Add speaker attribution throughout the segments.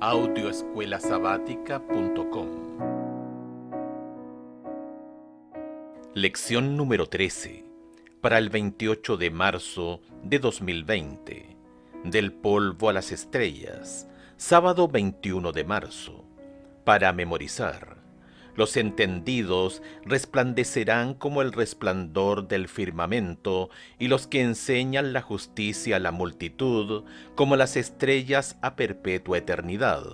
Speaker 1: Audioescuelasabática.com. Lección número 13, para el 28 de marzo de 2020. Del polvo a las estrellas, sábado 21 de marzo. Para memorizar. Los entendidos resplandecerán como el resplandor del firmamento, y los que enseñan la justicia a la multitud, como las estrellas a perpetua eternidad.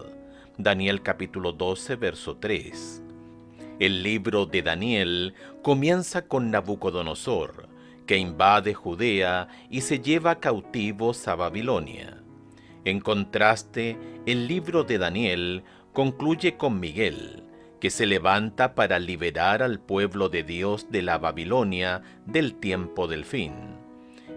Speaker 1: Daniel capítulo 12, verso 3. El libro de Daniel comienza con Nabucodonosor, que invade Judea y se lleva cautivos a Babilonia. En contraste, el libro de Daniel concluye con Miguel, que se levanta para liberar al pueblo de Dios de la Babilonia del tiempo del fin.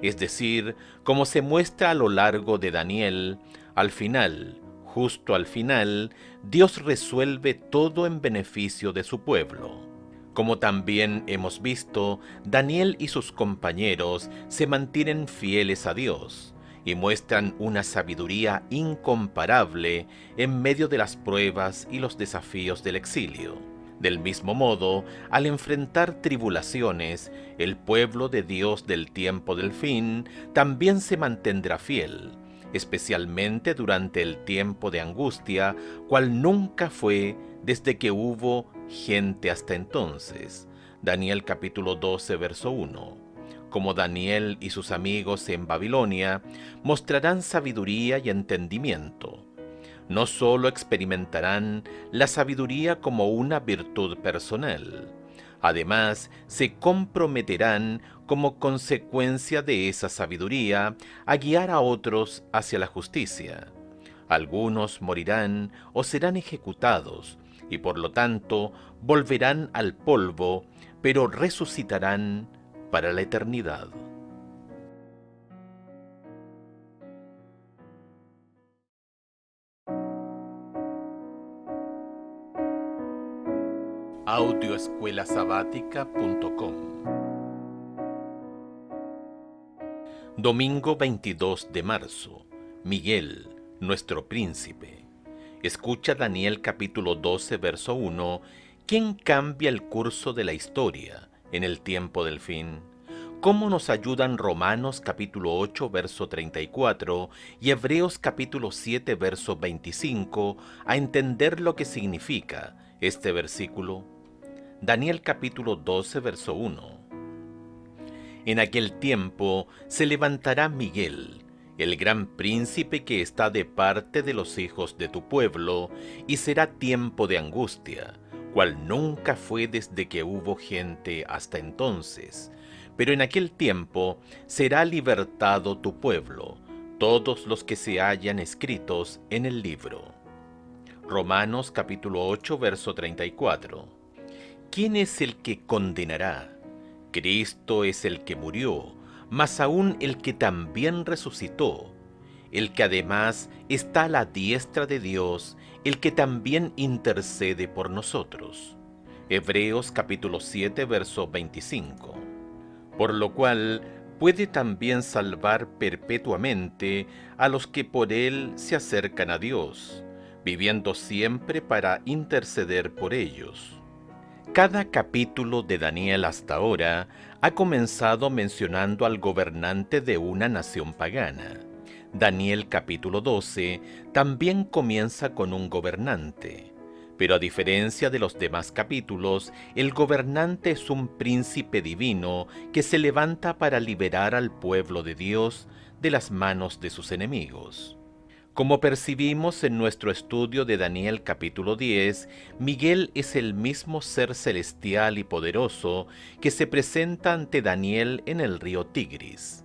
Speaker 1: Es decir, como se muestra a lo largo de Daniel, al final, justo al final, Dios resuelve todo en beneficio de su pueblo. Como también hemos visto, Daniel y sus compañeros se mantienen fieles a Dios y muestran una sabiduría incomparable en medio de las pruebas y los desafíos del exilio. Del mismo modo, al enfrentar tribulaciones, el pueblo de Dios del tiempo del fin también se mantendrá fiel, especialmente durante el tiempo de angustia, cual nunca fue desde que hubo gente hasta entonces. Daniel capítulo 12, verso 1. Como Daniel y sus amigos en Babilonia, mostrarán sabiduría y entendimiento. No solo experimentarán la sabiduría como una virtud personal, además se comprometerán como consecuencia de esa sabiduría a guiar a otros hacia la justicia. Algunos morirán o serán ejecutados y por lo tanto volverán al polvo, pero resucitarán para la eternidad. Audioescuelasabática.com. Domingo 22 de marzo. Miguel, nuestro príncipe. Escucha Daniel capítulo 12, verso 1. ¿Quién cambia el curso de la historia en el tiempo del fin? ¿Cómo nos ayudan Romanos capítulo 8, verso 34 y Hebreos capítulo 7, verso 25 a entender lo que significa este versículo? Daniel capítulo 12, verso 1. En aquel tiempo se levantará Miguel, el gran príncipe que está de parte de los hijos de tu pueblo, y será tiempo de angustia, cual nunca fue desde que hubo gente hasta entonces. Pero en aquel tiempo será libertado tu pueblo, todos los que se hallan escritos en el libro. Romanos capítulo 8, verso 34. ¿Quién es el que condenará? Cristo es el que murió, mas aún el que también resucitó, el que además está a la diestra de Dios, el que también intercede por nosotros. Hebreos capítulo 7, verso 25. Por lo cual puede también salvar perpetuamente a los que por él se acercan a Dios, viviendo siempre para interceder por ellos. Cada capítulo de Daniel hasta ahora ha comenzado mencionando al gobernante de una nación pagana. Daniel capítulo 12 también comienza con un gobernante, pero a diferencia de los demás capítulos, el gobernante es un príncipe divino que se levanta para liberar al pueblo de Dios de las manos de sus enemigos. Como percibimos en nuestro estudio de Daniel capítulo 10, Miguel es el mismo ser celestial y poderoso que se presenta ante Daniel en el río Tigris.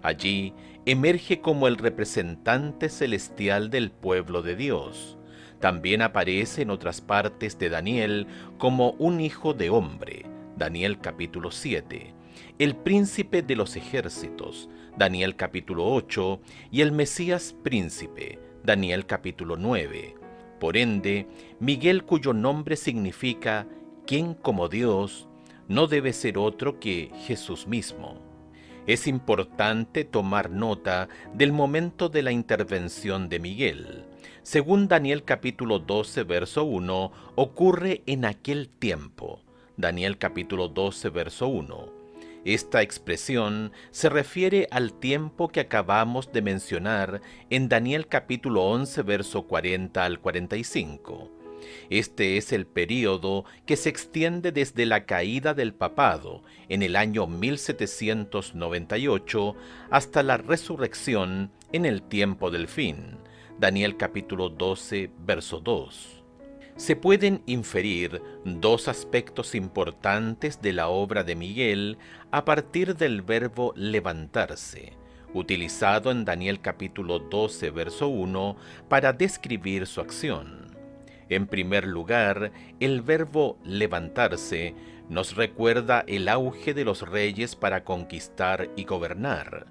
Speaker 1: Allí emerge como el representante celestial del pueblo de Dios. También aparece en otras partes de Daniel como un hijo de hombre, Daniel capítulo 7, el príncipe de los ejércitos, Daniel capítulo 8, y el Mesías príncipe, Daniel capítulo 9. Por ende, Miguel, cuyo nombre significa ¿quién como Dios?, no debe ser otro que Jesús mismo. Es importante tomar nota del momento de la intervención de Miguel. Según Daniel capítulo 12, verso 1, ocurre en aquel tiempo. Daniel capítulo 12, verso 1. Esta expresión se refiere al tiempo que acabamos de mencionar en Daniel capítulo 11, verso 40 al 45. Este es el período que se extiende desde la caída del papado en el año 1798 hasta la resurrección en el tiempo del fin. Daniel capítulo 12, verso 2. Se pueden inferir dos aspectos importantes de la obra de Miguel a partir del verbo levantarse, utilizado en Daniel capítulo 12, verso 1, para describir su acción. En primer lugar, el verbo levantarse nos recuerda el auge de los reyes para conquistar y gobernar.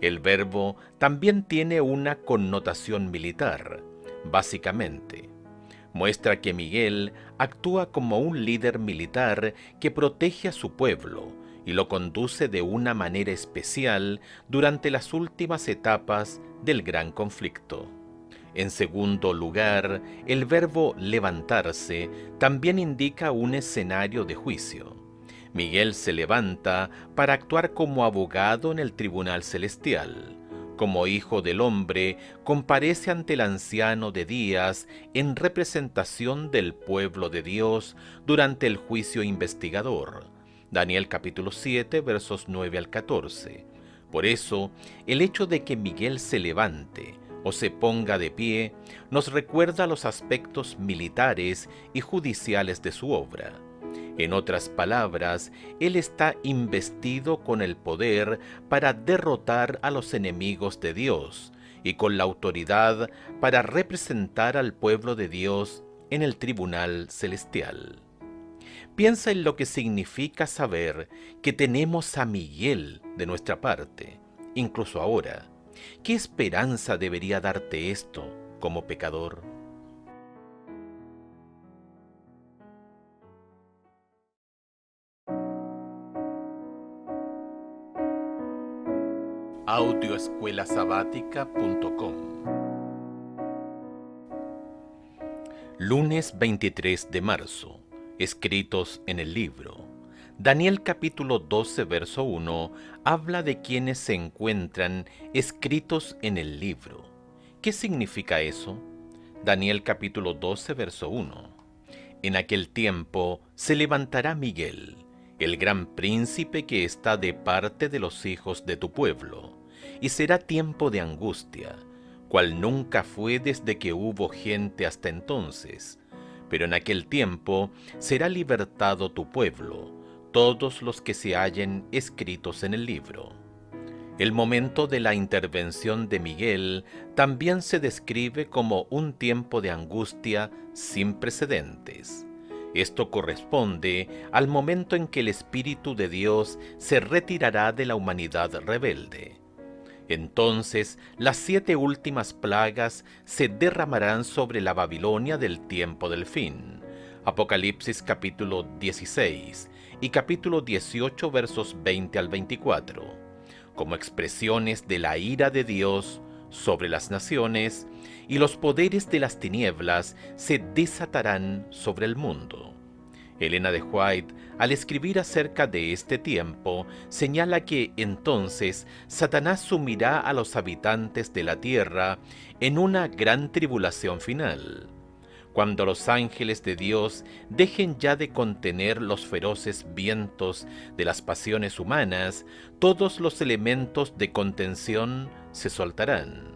Speaker 1: El verbo también tiene una connotación militar, básicamente. Muestra que Miguel actúa como un líder militar que protege a su pueblo y lo conduce de una manera especial durante las últimas etapas del gran conflicto. En segundo lugar, el verbo levantarse también indica un escenario de juicio. Miguel se levanta para actuar como abogado en el tribunal celestial. Como hijo del hombre, comparece ante el anciano de días en representación del pueblo de Dios durante el juicio investigador. Daniel capítulo 7, versos 9 al 14. Por eso, el hecho de que Miguel se levante o se ponga de pie nos recuerda los aspectos militares y judiciales de su obra. En otras palabras, él está investido con el poder para derrotar a los enemigos de Dios y con la autoridad para representar al pueblo de Dios en el tribunal celestial. Piensa en lo que significa saber que tenemos a Miguel de nuestra parte, incluso ahora. ¿Qué esperanza debería darte esto como pecador? Audioescuelasabática.com. Lunes 23 de marzo. Escritos en el libro. Daniel capítulo 12, verso 1 habla de quienes se encuentran escritos en el libro. ¿Qué significa eso? Daniel capítulo 12, verso 1. En aquel tiempo se levantará Miguel, el gran príncipe que está de parte de los hijos de tu pueblo, y será tiempo de angustia, cual nunca fue desde que hubo gente hasta entonces. Pero en aquel tiempo será libertado tu pueblo, todos los que se hallen escritos en el libro. El momento de la intervención de Miguel también se describe como un tiempo de angustia sin precedentes. Esto corresponde al momento en que el Espíritu de Dios se retirará de la humanidad rebelde. Entonces las 7 últimas plagas se derramarán sobre la Babilonia del tiempo del fin. Apocalipsis capítulo 16 y capítulo 18 versos 20 al 24, como expresiones de la ira de Dios sobre las naciones, y los poderes de las tinieblas se desatarán sobre el mundo. Elena de White, al escribir acerca de este tiempo, señala que entonces Satanás sumirá a los habitantes de la tierra en una gran tribulación final. Cuando los ángeles de Dios dejen ya de contener los feroces vientos de las pasiones humanas, todos los elementos de contención se soltarán.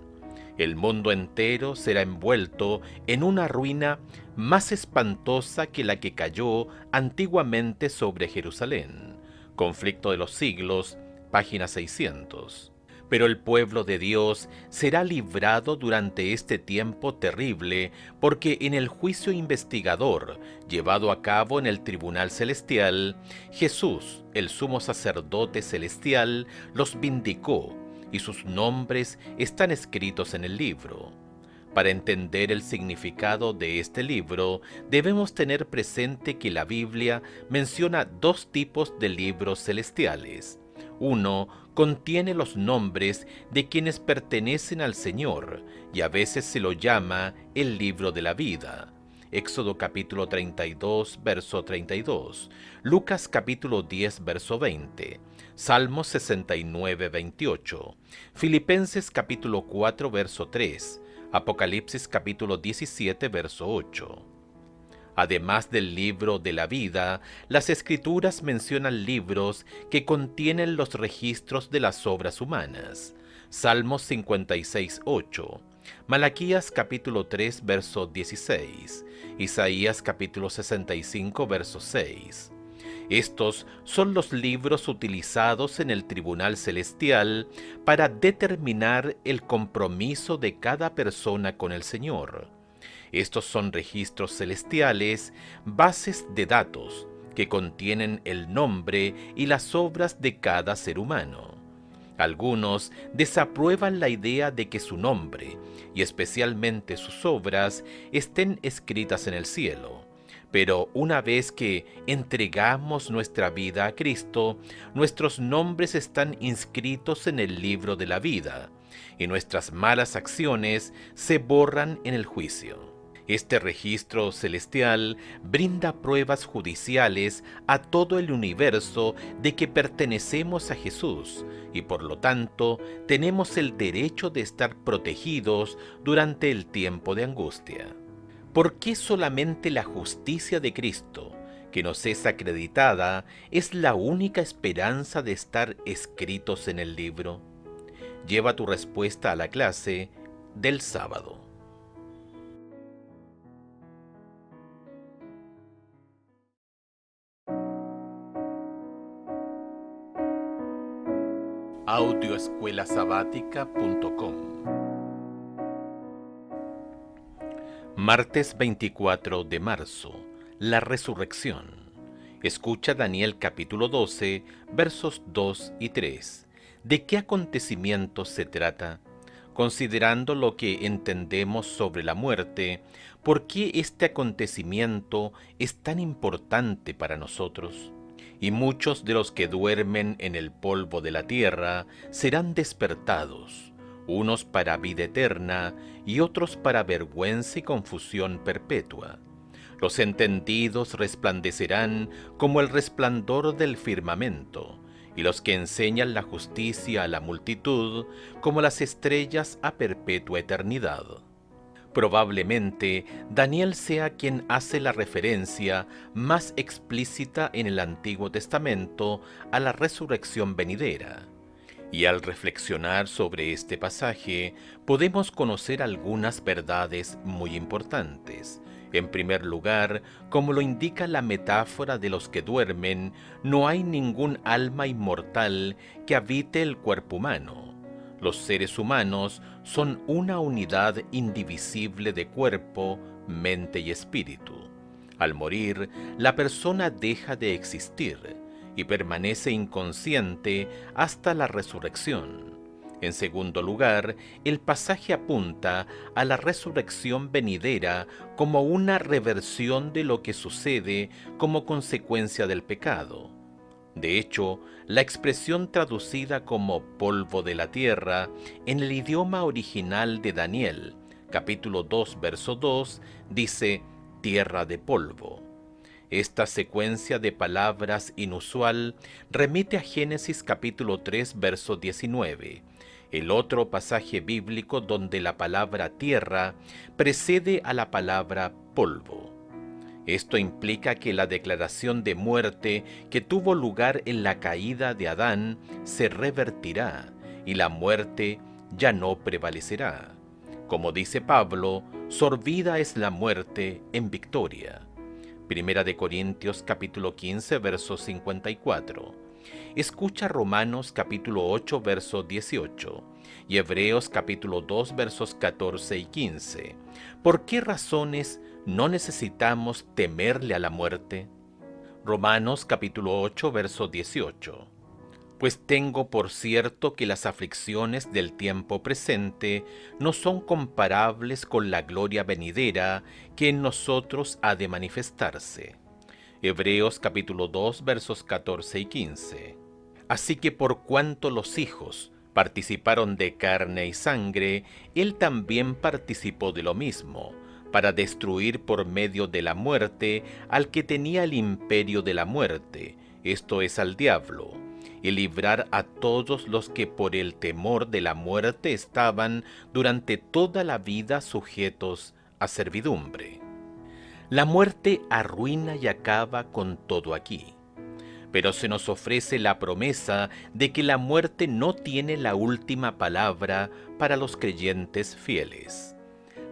Speaker 1: El mundo entero será envuelto en una ruina más espantosa que la que cayó antiguamente sobre Jerusalén. Conflicto de los siglos, página 600. Pero el pueblo de Dios será librado durante este tiempo terrible, porque en el juicio investigador llevado a cabo en el tribunal celestial, Jesús, el sumo sacerdote celestial, los vindicó, y sus nombres están escritos en el libro. Para entender el significado de este libro, debemos tener presente que la Biblia menciona 2 tipos de libros celestiales: Uno contiene los nombres de quienes pertenecen al Señor y a veces se lo llama el libro de la vida. Éxodo capítulo 32, verso 32, Lucas capítulo 10, verso 20, Salmos 69, 28, Filipenses capítulo 4, verso 3, Apocalipsis capítulo 17, verso 8. Además del libro de la vida, las Escrituras mencionan libros que contienen los registros de las obras humanas. Salmos 56, 8, Malaquías capítulo 3, verso 16, Isaías capítulo 65, verso 6. Estos son los libros utilizados en el tribunal celestial para determinar el compromiso de cada persona con el Señor. Estos son registros celestiales, bases de datos, que contienen el nombre y las obras de cada ser humano. Algunos desaprueban la idea de que su nombre, y especialmente sus obras, estén escritas en el cielo. Pero una vez que entregamos nuestra vida a Cristo, nuestros nombres están inscritos en el libro de la vida, y nuestras malas acciones se borran en el juicio. Este registro celestial brinda pruebas judiciales a todo el universo de que pertenecemos a Jesús y por lo tanto tenemos el derecho de estar protegidos durante el tiempo de angustia. ¿Por qué solamente la justicia de Cristo, que nos es acreditada, es la única esperanza de estar escritos en el libro? Lleva tu respuesta a la clase del sábado. Audioescuelasabática.com. Martes 24 de marzo. La resurrección. Escucha Daniel capítulo 12, versos 2 y 3. ¿De qué acontecimientos se trata? Considerando lo que entendemos sobre la muerte, ¿por qué este acontecimiento es tan importante para nosotros? Y muchos de los que duermen en el polvo de la tierra serán despertados, unos para vida eterna y otros para vergüenza y confusión perpetua. Los entendidos resplandecerán como el resplandor del firmamento, y los que enseñan la justicia a la multitud como las estrellas a perpetua eternidad. Probablemente Daniel sea quien hace la referencia más explícita en el Antiguo Testamento a la resurrección venidera. Y al reflexionar sobre este pasaje, podemos conocer algunas verdades muy importantes. En primer lugar, como lo indica la metáfora de los que duermen, no hay ningún alma inmortal que habite el cuerpo humano. Los seres humanos son una unidad indivisible de cuerpo, mente y espíritu. Al morir, la persona deja de existir y permanece inconsciente hasta la resurrección. En segundo lugar, el pasaje apunta a la resurrección venidera como una reversión de lo que sucede como consecuencia del pecado. De hecho, la expresión traducida como polvo de la tierra en el idioma original de Daniel, capítulo 2, verso 2, dice tierra de polvo. Esta secuencia de palabras inusual remite a Génesis capítulo 3, verso 19, el otro pasaje bíblico donde la palabra tierra precede a la palabra polvo. Esto implica que la declaración de muerte que tuvo lugar en la caída de Adán se revertirá y la muerte ya no prevalecerá. Como dice Pablo, sorbida es la muerte en victoria. Primera de Corintios capítulo 15, verso 54. Escucha Romanos capítulo 8, verso 18 y Hebreos capítulo 2, versos 14 y 15. ¿Por qué razones no necesitamos temerle a la muerte? Romanos capítulo 8, verso 18. Pues tengo por cierto que las aflicciones del tiempo presente no son comparables con la gloria venidera que en nosotros ha de manifestarse. Hebreos capítulo 2, versos 14 y 15. Así que por cuanto los hijos participaron de carne y sangre, él también participó de lo mismo, para destruir por medio de la muerte al que tenía el imperio de la muerte, esto es al diablo, y librar a todos los que por el temor de la muerte estaban durante toda la vida sujetos a servidumbre. La muerte arruina y acaba con todo aquí. Pero se nos ofrece la promesa de que la muerte no tiene la última palabra para los creyentes fieles.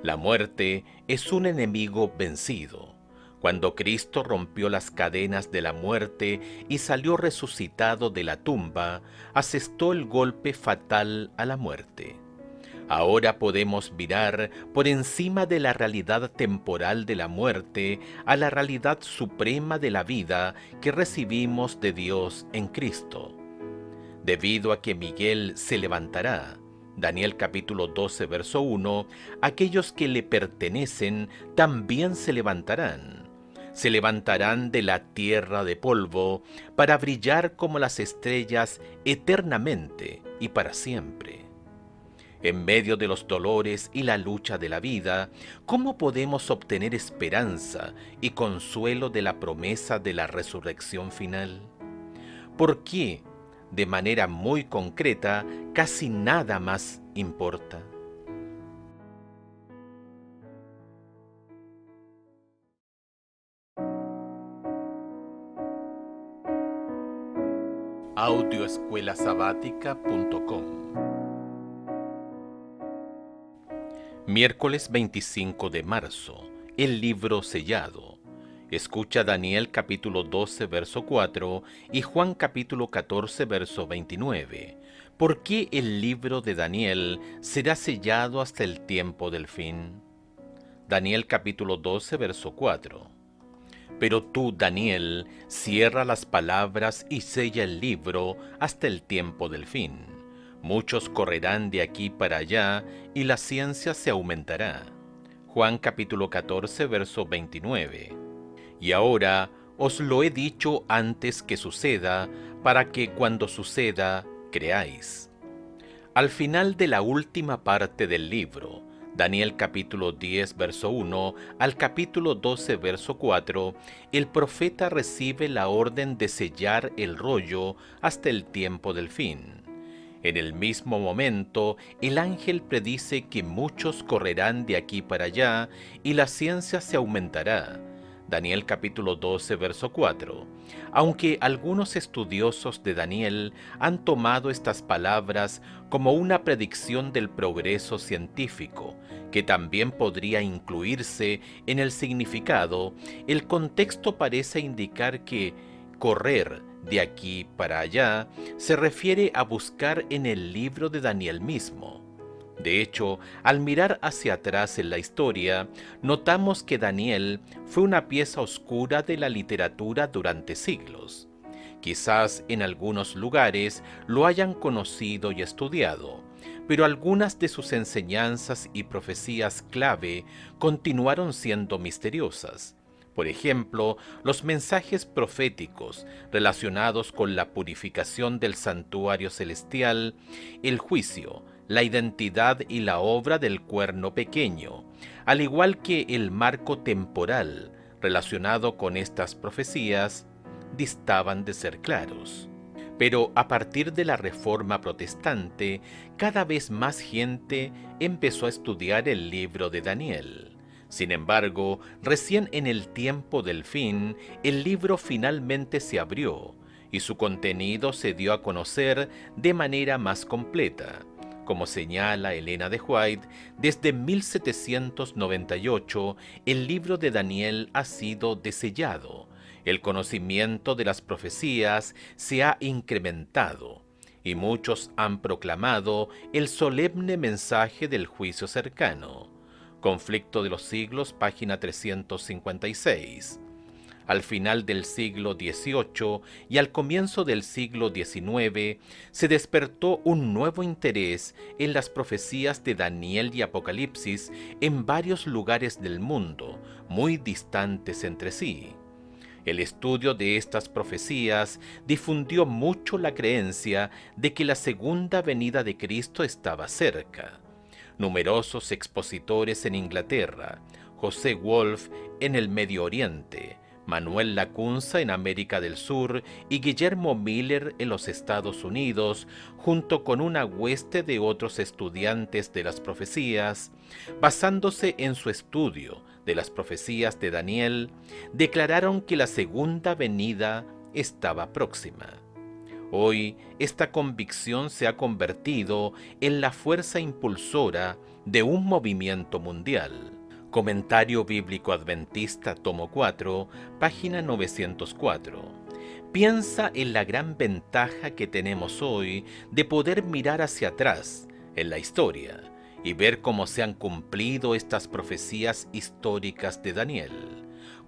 Speaker 1: La muerte es un enemigo vencido. Cuando Cristo rompió las cadenas de la muerte y salió resucitado de la tumba, asestó el golpe fatal a la muerte. Ahora podemos mirar por encima de la realidad temporal de la muerte a la realidad suprema de la vida que recibimos de Dios en Cristo. Debido a que Miguel se levantará, Daniel capítulo 12 verso 1, aquellos que le pertenecen también se levantarán. Se levantarán de la tierra de polvo para brillar como las estrellas eternamente y para siempre. En medio de los dolores y la lucha de la vida, ¿cómo podemos obtener esperanza y consuelo de la promesa de la resurrección final? ¿Por qué, de manera muy concreta, casi nada más importa? Audioescuelasabática.com Miércoles 25 de marzo, el libro sellado. Escucha Daniel capítulo 12 verso 4 y Juan capítulo 14 verso 29. ¿Por qué el libro de Daniel será sellado hasta el tiempo del fin? Daniel capítulo 12 verso 4. Pero tú, Daniel, cierra las palabras y sella el libro hasta el tiempo del fin. Muchos correrán de aquí para allá y la ciencia se aumentará. Juan capítulo 14 verso 29. Y ahora os lo he dicho antes que suceda, para que cuando suceda creáis. Al final de la última parte del libro, Daniel capítulo 10 verso 1 al capítulo 12 verso 4, el profeta recibe la orden de sellar el rollo hasta el tiempo del fin. En el mismo momento, el ángel predice que muchos correrán de aquí para allá y la ciencia se aumentará. Daniel capítulo 12 verso 4. Aunque algunos estudiosos de Daniel han tomado estas palabras como una predicción del progreso científico, que también podría incluirse en el significado, el contexto parece indicar que correr de aquí para allá se refiere a buscar en el libro de Daniel mismo. De hecho, al mirar hacia atrás en la historia, notamos que Daniel fue una pieza oscura de la literatura durante siglos. Quizás en algunos lugares lo hayan conocido y estudiado, pero algunas de sus enseñanzas y profecías clave continuaron siendo misteriosas. Por ejemplo, los mensajes proféticos relacionados con la purificación del santuario celestial, el juicio, la identidad y la obra del cuerno pequeño, al igual que el marco temporal relacionado con estas profecías, distaban de ser claros. Pero a partir de la Reforma Protestante, cada vez más gente empezó a estudiar el libro de Daniel. Sin embargo, recién en el tiempo del fin, el libro finalmente se abrió y su contenido se dio a conocer de manera más completa. Como señala Elena de White, desde 1798 el libro de Daniel ha sido desellado. El conocimiento de las profecías se ha incrementado y muchos han proclamado el solemne mensaje del juicio cercano. Conflicto de los siglos, página 356. Al final del siglo XVIII y al comienzo del siglo XIX, se despertó un nuevo interés en las profecías de Daniel y Apocalipsis en varios lugares del mundo, muy distantes entre sí. El estudio de estas profecías difundió mucho la creencia de que la segunda venida de Cristo estaba cerca. Numerosos expositores en Inglaterra, José Wolf en el Medio Oriente, Manuel Lacunza en América del Sur y Guillermo Miller en los Estados Unidos, junto con una hueste de otros estudiantes de las profecías, basándose en su estudio de las profecías de Daniel, declararon que la segunda venida estaba próxima. Hoy, esta convicción se ha convertido en la fuerza impulsora de un movimiento mundial. Comentario Bíblico Adventista, tomo 4, página 904. Piensa en la gran ventaja que tenemos hoy de poder mirar hacia atrás en la historia y ver cómo se han cumplido estas profecías históricas de Daniel.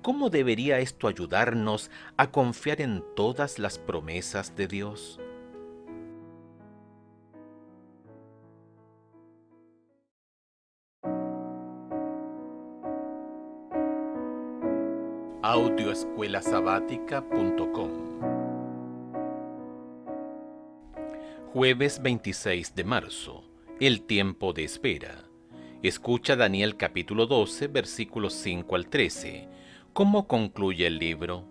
Speaker 1: ¿Cómo debería esto ayudarnos a confiar en todas las promesas de Dios? Audioescuelasabática.com. Jueves 26 de marzo. El tiempo de espera. Escucha Daniel capítulo 12, versículos 5 al 13. ¿Cómo concluye el libro?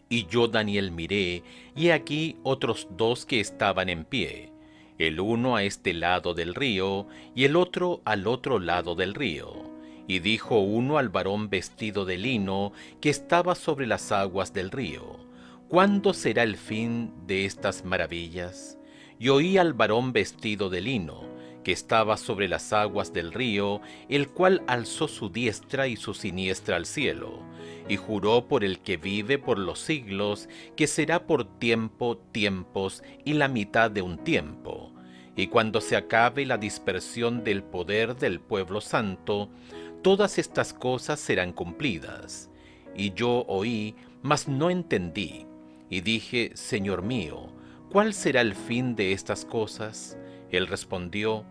Speaker 1: Y yo, Daniel, miré, y aquí otros dos que estaban en pie, el uno a este lado del río, y el otro al otro lado del río. Y dijo uno al varón vestido de lino, que estaba sobre las aguas del río: ¿Cuándo será el fin de estas maravillas? Y oí al varón vestido de lino, que estaba sobre las aguas del río, el cual alzó su diestra y su siniestra al cielo, y juró por el que vive por los siglos, que será por tiempos y la mitad de un tiempo. Y cuando se acabe la dispersión del poder del pueblo santo, todas estas cosas serán cumplidas. Y yo oí, mas no entendí, y dije: Señor mío, ¿cuál será el fin de estas cosas? Él respondió: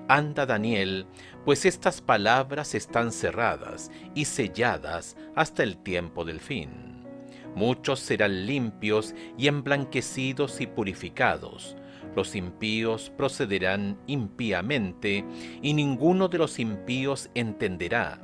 Speaker 1: Anda, Daniel, pues estas palabras están cerradas y selladas hasta el tiempo del fin. Muchos serán limpios y emblanquecidos y purificados. Los impíos procederán impíamente, y ninguno de los impíos entenderá,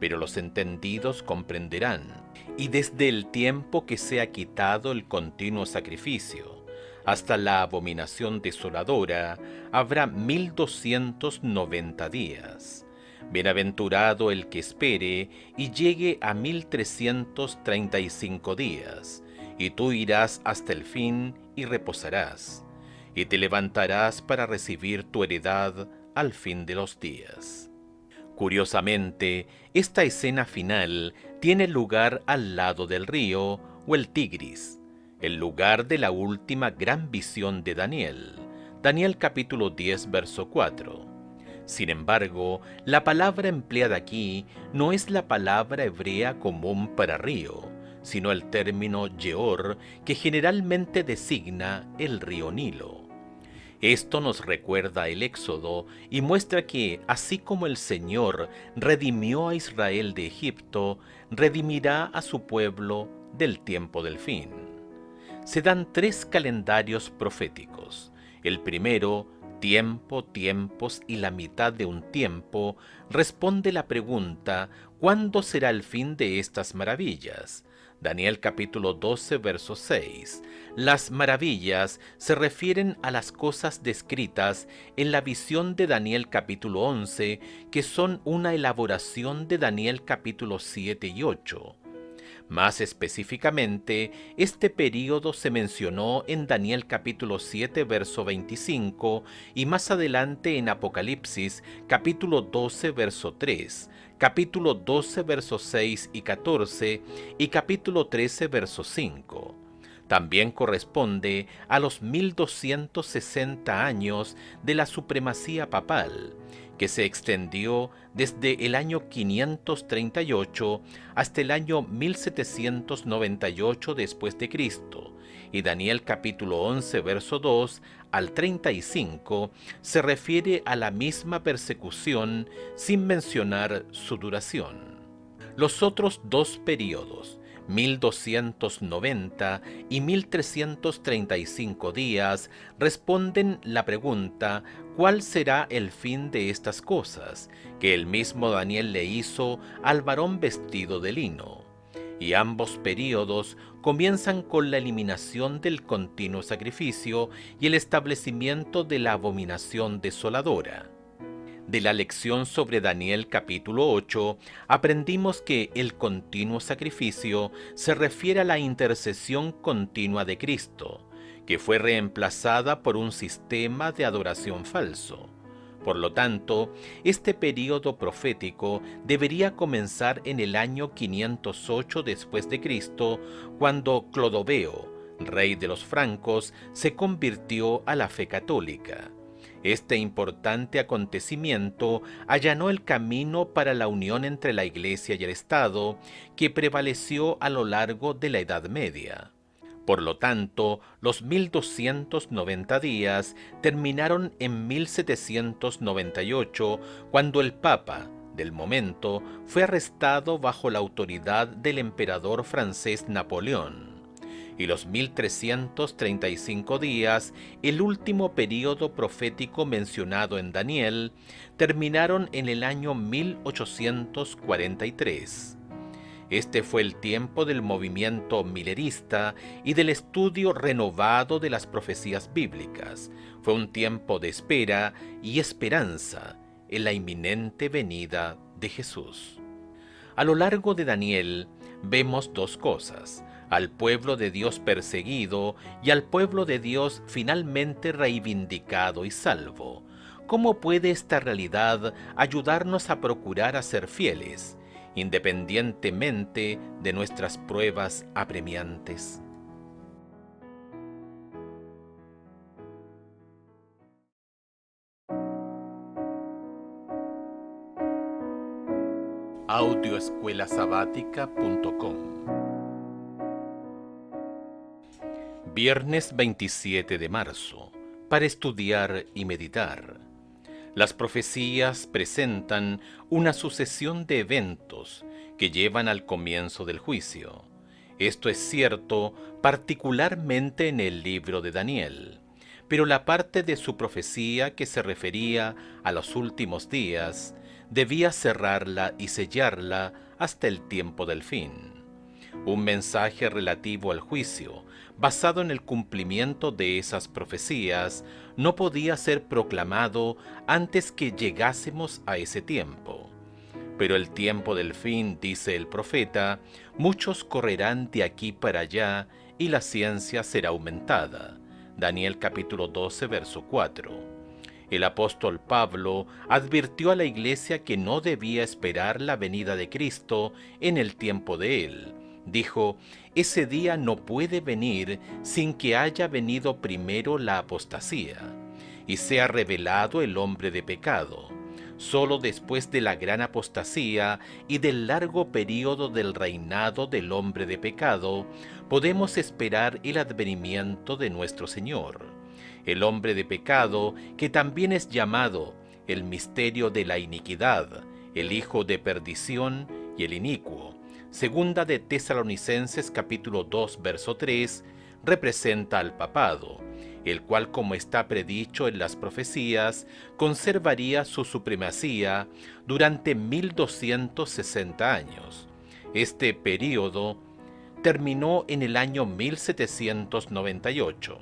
Speaker 1: pero los entendidos comprenderán. Y desde el tiempo que se ha quitado el continuo sacrificio hasta la abominación desoladora, habrá 1290 días. Bienaventurado el que espere y llegue a 1335 días, y tú irás hasta el fin y reposarás, y te levantarás para recibir tu heredad al fin de los días. Curiosamente, esta escena final tiene lugar al lado del río o el Tigris, el lugar de la última gran visión de Daniel, Daniel capítulo 10, verso 4. Sin embargo, la palabra empleada aquí no es la palabra hebrea común para río, sino el término Yeor, que generalmente designa el río Nilo. Esto nos recuerda el Éxodo y muestra que, así como el Señor redimió a Israel de Egipto, redimirá a su pueblo del tiempo del fin. Se dan 3 calendarios proféticos. El primero, tiempos y la mitad de un tiempo, responde la pregunta: ¿cuándo será el fin de estas maravillas? Daniel capítulo 12, verso 6. Las maravillas se refieren a las cosas descritas en la visión de Daniel capítulo 11, que son una elaboración de Daniel capítulo 7 y 8. Más específicamente, este período se mencionó en Daniel capítulo 7, verso 25, y más adelante en Apocalipsis capítulo 12, verso 3, capítulo 12, versos 6 y 14, y capítulo 13, verso 5. También corresponde a los 1260 años de la supremacía papal, que se extendió desde el año 538 hasta el año 1798 después de Cristo, y Daniel capítulo 11 verso 2 al 35 se refiere a la misma persecución sin mencionar su duración. Los otros 2 períodos, 1290 y 1335 días responden la pregunta ¿cuál será el fin de estas cosas? Que el mismo Daniel le hizo al varón vestido de lino. Y ambos períodos comienzan con la eliminación del continuo sacrificio y el establecimiento de la abominación desoladora. De la lección sobre Daniel capítulo 8, aprendimos que el continuo sacrificio se refiere a la intercesión continua de Cristo, que fue reemplazada por un sistema de adoración falso. Por lo tanto, este período profético debería comenzar en el año 508 después de Cristo, cuando Clodoveo, rey de los francos, se convirtió a la fe católica. Este importante acontecimiento allanó el camino para la unión entre la Iglesia y el Estado, que prevaleció a lo largo de la Edad Media. Por lo tanto, los 1290 días terminaron en 1798, cuando el Papa, del momento, fue arrestado bajo la autoridad del emperador francés Napoleón. Y los 1335 días, el último período profético mencionado en Daniel, terminaron en el año 1843. Este fue el tiempo del movimiento milerista y del estudio renovado de las profecías bíblicas. Fue un tiempo de espera y esperanza en la inminente venida de Jesús. A lo largo de Daniel vemos dos cosas: al pueblo de Dios perseguido y al pueblo de Dios finalmente reivindicado y salvo. ¿Cómo puede esta realidad ayudarnos a procurar a ser fieles, independientemente de nuestras pruebas apremiantes? Audioescuelasabática.com. Viernes 27 de marzo, para estudiar y meditar. Las profecías presentan una sucesión de eventos que llevan al comienzo del juicio. Esto es cierto particularmente en el libro de Daniel, pero la parte de su profecía que se refería a los últimos días debía cerrarla y sellarla hasta el tiempo del fin. Un mensaje relativo al juicio, basado en el cumplimiento de esas profecías, no podía ser proclamado antes que llegásemos a ese tiempo. Pero el tiempo del fin, dice el profeta, muchos correrán de aquí para allá y la ciencia será aumentada. Daniel capítulo 12, verso 4. El apóstol Pablo advirtió a la iglesia que no debía esperar la venida de Cristo en el tiempo de él. Dijo: ese día no puede venir sin que haya venido primero la apostasía y sea revelado el hombre de pecado. Solo después de la gran apostasía y del largo período del reinado del hombre de pecado podemos esperar el advenimiento de nuestro Señor. El hombre de pecado, que también es llamado el misterio de la iniquidad, el hijo de perdición y el inicuo, segunda de Tesalonicenses capítulo 2 verso 3, representa al papado, el cual, como está predicho en las profecías, conservaría su supremacía durante 1260 años. Este período terminó en el año 1798.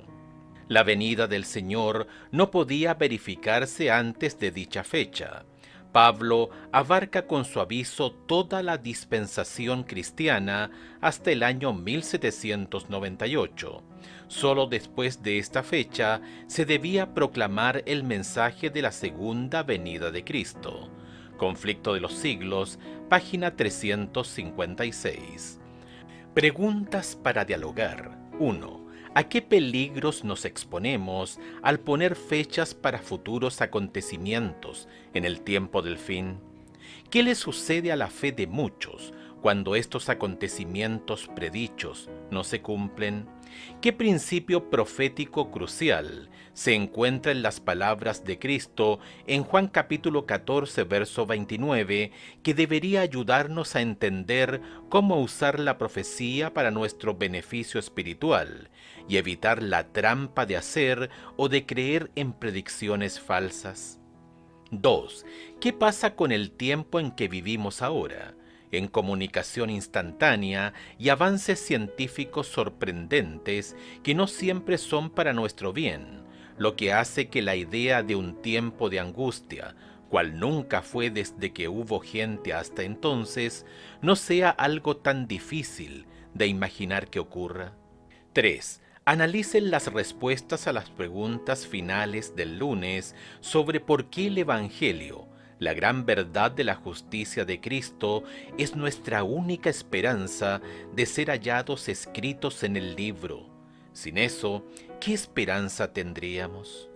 Speaker 1: La venida del Señor no podía verificarse antes de dicha fecha. Pablo abarca con su aviso toda la dispensación cristiana hasta el año 1798. Solo después de esta fecha se debía proclamar el mensaje de la segunda venida de Cristo. Conflicto de los siglos, página 356. Preguntas para dialogar. 1. ¿A qué peligros nos exponemos al poner fechas para futuros acontecimientos en el tiempo del fin? ¿Qué le sucede a la fe de muchos cuando estos acontecimientos predichos no se cumplen? ¿Qué principio profético crucial se encuentra en las palabras de Cristo en Juan capítulo 14, verso 29, que debería ayudarnos a entender cómo usar la profecía para nuestro beneficio espiritual y evitar la trampa de hacer o de creer en predicciones falsas? 2. ¿Qué pasa con el tiempo en que vivimos ahora? En comunicación instantánea y avances científicos sorprendentes que no siempre son para nuestro bien, lo que hace que la idea de un tiempo de angustia, cual nunca fue desde que hubo gente hasta entonces, no sea algo tan difícil de imaginar que ocurra. 3. Analicen las respuestas a las preguntas finales del lunes sobre por qué el Evangelio, la gran verdad de la justicia de Cristo, es nuestra única esperanza de ser hallados escritos en el libro. Sin eso, ¿qué esperanza tendríamos?